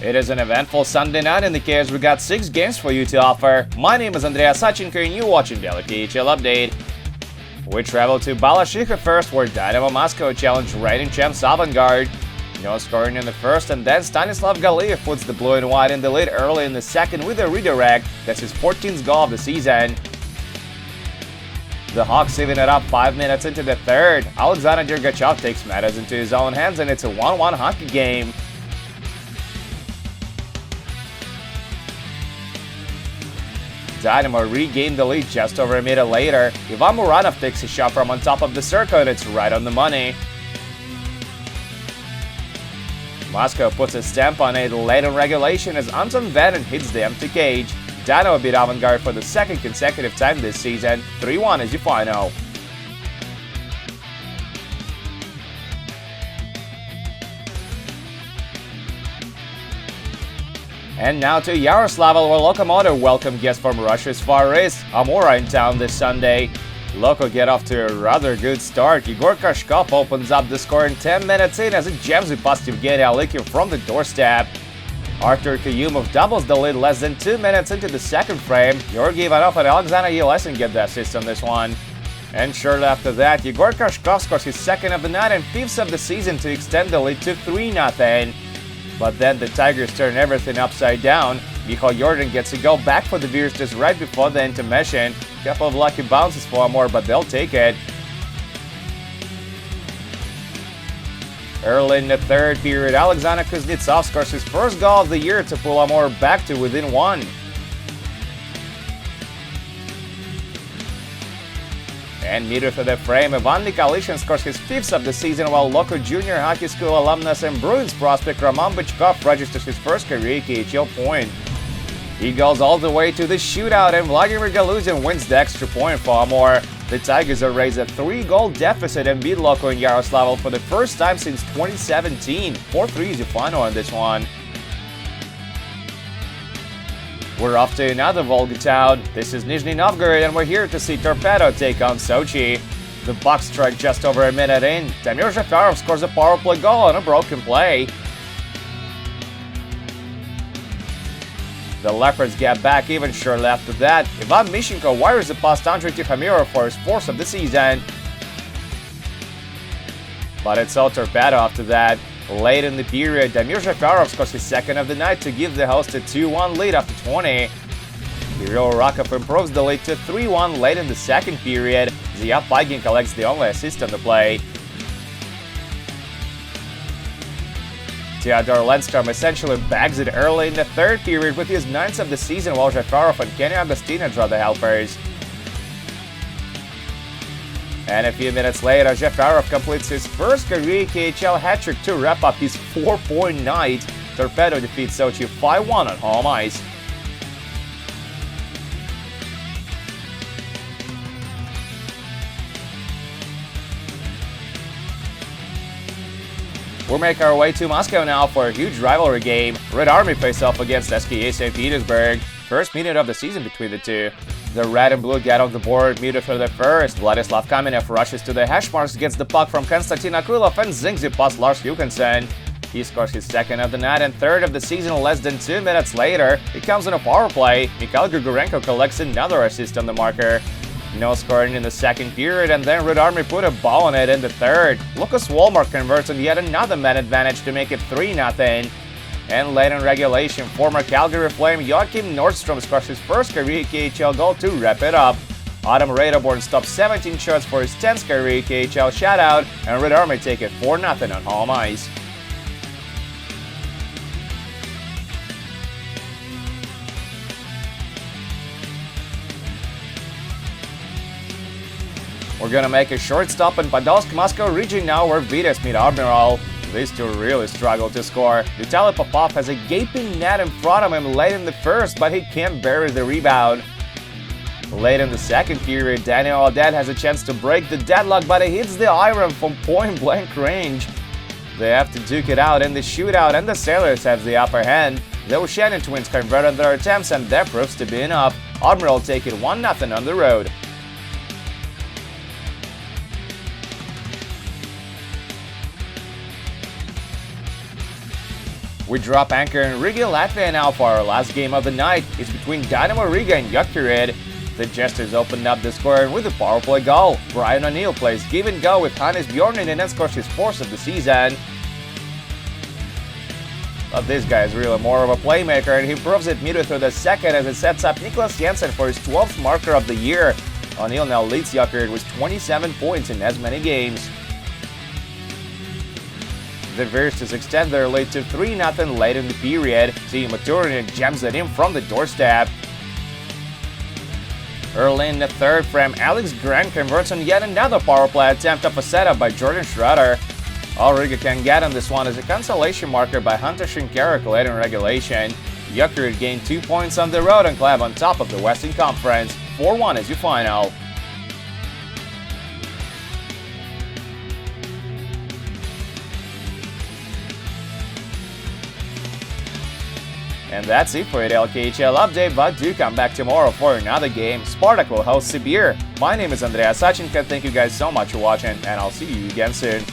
It is an eventful Sunday night in the KHL. We got 6 games for you to offer. My name is Andrea Sachenko and you're watching Daily KHL Update. We travel to Balashikha first, where Dynamo Moscow challenged reigning champs Avantgarde. No scoring in the first, and then Stanislav Galiev puts the blue and white in the lead early in the second with a redirect. That's his 14th goal of the season. The Hawks even it up 5 minutes into the third. Alexander Dergachev takes matters into his own hands, and it's a 1-1 hockey game. Dynamo regained the lead just over a minute later. Ivan Muranov takes a shot from on top of the circle, and it's right on the money. Moscow puts a stamp on it late in regulation as Anton Vanin hits the empty cage. Dynamo beat Avantgarde for the second consecutive time this season. 3-1 is your final. And now to Yaroslavl, where Lokomotiv welcome guests from Russia's Far East, Amura in town this Sunday. Loko get off to a rather good start. Igor Kashkov opens up the score in 10 minutes in as it jams with past Evgeny Alikhin from the doorstep. Artur Kayumov doubles the lead less than 2 minutes into the second frame. Georgy Ivanov and Alexander Yelesin get the assist on this one. And shortly after that, Igor Kashkov scores his second of the night and 5th of the season to extend the lead to 3-0. But then the Tigers turn everything upside down. Michal Jordan gets a goal back for the Bears just right before the intermission. Couple of lucky bounces for Amur, but they'll take it. Early in the third period, Alexander Kuznetsov scores his first goal of the year to pull Amur back to within 1. And meter for the frame, Ivan Nikalishin scores his 5th of the season, while local junior hockey school alumnus and Bruins prospect Roman Bychkov registers his first career KHL point. He goes all the way to the shootout, and Vladimir Galuzin wins the extra point for Amur. The Tigers are raised a 3-goal deficit and beat Loko in Yaroslavl for the first time since 2017. 4-3 is your final on this one. We're off to another Volga town. This is Nizhny Novgorod, and we're here to see Torpedo take on Sochi. The Bucks strike just over a minute in. Damir Zafarov scores a power play goal on a broken play. The Leopards get back even shortly after that. Ivan Mishenko wires it past Andrei Tikhomirov for his 4th of the season. But it's all Torpedo after that. Late in the period, Damir Zafarov scores his second of the night to give the host a 2-1 lead after 20. Kirill Rakov improves the lead to 3-1 late in the second period. Ziyad Paigin collects the only assist on the play. Theodor Lindstrom essentially bags it early in the third period with his 9th of the season, while Zafarov and Kenny Agostina draw the helpers. And a few minutes later, Zafarov completes his first career KHL hat-trick to wrap up his 4-point night. Torpedo defeats Sochi 5-1 on home ice. We'll make our way to Moscow now for a huge rivalry game. Red Army face off against SKA St Petersburg. First minute of the season between the two. The red and blue get off the board, muted for the first. Vladislav Kamenev rushes to the hash marks, gets the puck from Konstantin Akrylov and zings it past Lars Johansson. He scores his second of the night and 3rd of the season less than 2 minutes later. It comes on a power play. Mikhail Grigorenko collects another assist on the marker. No scoring in the second period, and then Red Army put a ball on it in the third. Lucas Walmart converts on yet another man advantage to make it 3-0. And late in regulation, former Calgary Flame Joachim Nordstrom scores his first career KHL goal to wrap it up. Adam Raderborn stops 17 shots for his 10th career KHL shutout, and Red Army take it 4-0 on home ice. We're gonna make a short stop in Podolsk, Moscow region now, where Vityaz meet Admirals. These two really struggle to score. Vitaly Popov has a gaping net in front of him late in the first, but he can't bury the rebound. Late in the second period, Daniel Odette has a chance to break the deadlock, but he hits the iron from point-blank range. They have to duke it out in the shootout, and the Sailors have the upper hand. The Oceanian twins converted their attempts, and that proves to be enough. Admirals take it 1-0 on the road. We drop anchor in Riga, Latvia now for our last game of the night. It's between Dynamo Riga and Jokerit. The Jesters opened up the score with a power play goal. Brian O'Neill plays give and go with Hannes Bjornen and then scores his fourth of the season. But this guy is really more of a playmaker, and he proves it midway through the second as it sets up Niklas Jensen for his 12th marker of the year. O'Neill now leads Jokerit with 27 points in as many games. The Vityaz extend their lead to 3-0 late in the period. Team Maturin jams it in from the doorstep. Early in the third frame, Alex Grant converts on yet another power play attempt of a setup by Jordan Schroeder. All Riga can get on this one is a consolation marker by Hunter Shinkaruk late in regulation. Jokerit gained 2 points on the road and Kyiv on top of the Western Conference. 4-1 is your final. And that's it for today's KHL update, but do come back tomorrow for another game. Spartak will host Sibir. My name is Andrea Sachenko, thank you guys so much for watching, and I'll see you again soon.